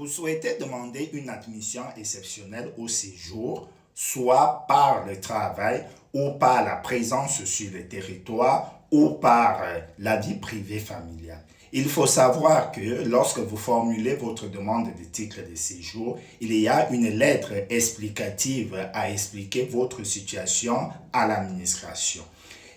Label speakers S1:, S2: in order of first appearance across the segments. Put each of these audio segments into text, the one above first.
S1: Vous souhaitez demander une admission exceptionnelle au séjour, soit par le travail ou par la présence sur le territoire ou par la vie privée familiale. Il faut savoir que lorsque vous formulez votre demande de titre de séjour, il y a une lettre explicative à expliquer votre situation à l'administration.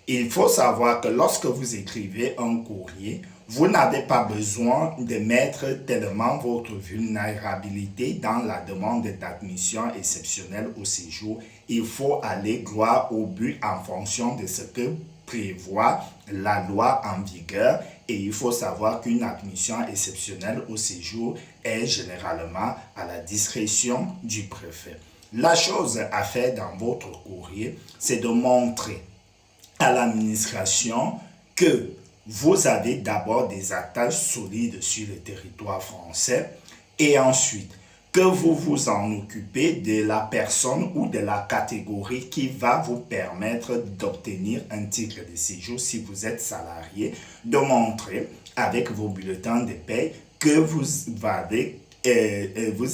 S1: Il faut savoir que lorsque vous écrivez un courrier, vous n'avez pas besoin de mettre tellement votre vulnérabilité dans la demande d'admission exceptionnelle au séjour. Il faut aller droit au but en fonction de ce que prévoit la loi en vigueur, et il faut savoir qu'une admission exceptionnelle au séjour est généralement à la discrétion du préfet. La chose à faire dans votre courrier, c'est de montrer à l'administration que vous avez d'abord des attaches solides sur le territoire français et ensuite que vous vous en occupez de la personne ou de la catégorie qui va vous permettre d'obtenir un titre de séjour si vous êtes salarié, de montrer avec vos bulletins de paie que vous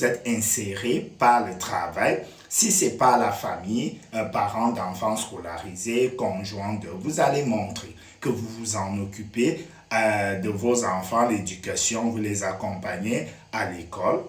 S1: êtes inséré par le travail. Si ce n'est pas la famille, parents d'enfants scolarisés, conjoints, vous allez montrer que vous vous en occupez de vos enfants, l'éducation, vous les accompagnez à l'école.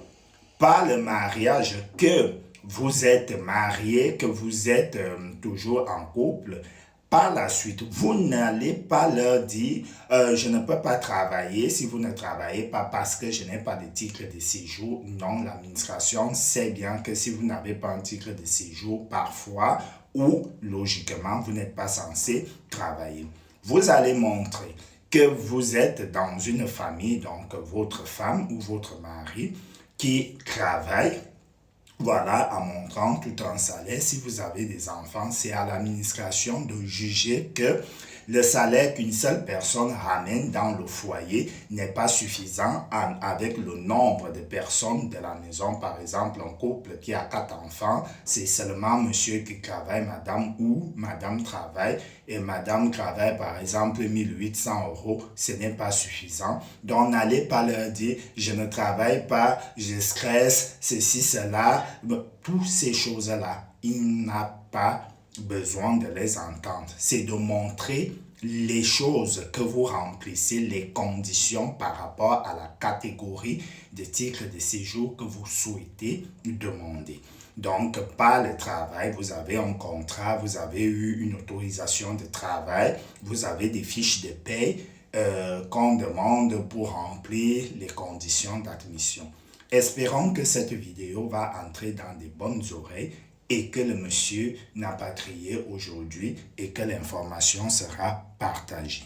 S1: Par le mariage, que vous êtes marié, que vous êtes toujours en couple. Par la suite, vous n'allez pas leur dire je ne peux pas travailler si vous ne travaillez pas parce que je n'ai pas de titre de séjour. Non, l'administration sait bien que si vous n'avez pas un titre de séjour, parfois ou logiquement, vous n'êtes pas censé travailler. Vous allez montrer que vous êtes dans une famille, donc votre femme ou votre mari qui travaille. Voilà, en montrant tout un salaire. Si vous avez des enfants, c'est à l'administration de juger que le salaire qu'une seule personne ramène dans le foyer n'est pas suffisant avec le nombre de personnes de la maison. Par exemple, un couple qui a 4 enfants, c'est seulement monsieur qui travaille, madame ou madame travaille. Et madame travaille par exemple 1800 €, ce n'est pas suffisant. Donc n'allez pas leur dire je ne travaille pas, je stresse, ceci, cela. Toutes ces choses-là, il n'a pas besoin de les entendre. C'est de montrer les choses que vous remplissez, les conditions par rapport à la catégorie de titre de séjour que vous souhaitez demander. Donc, par le travail, vous avez un contrat, vous avez eu une autorisation de travail, vous avez des fiches de paie qu'on demande pour remplir les conditions d'admission. Espérons que cette vidéo va entrer dans de bonnes oreilles et que le monsieur n'a pas crié aujourd'hui et que l'information sera partagée.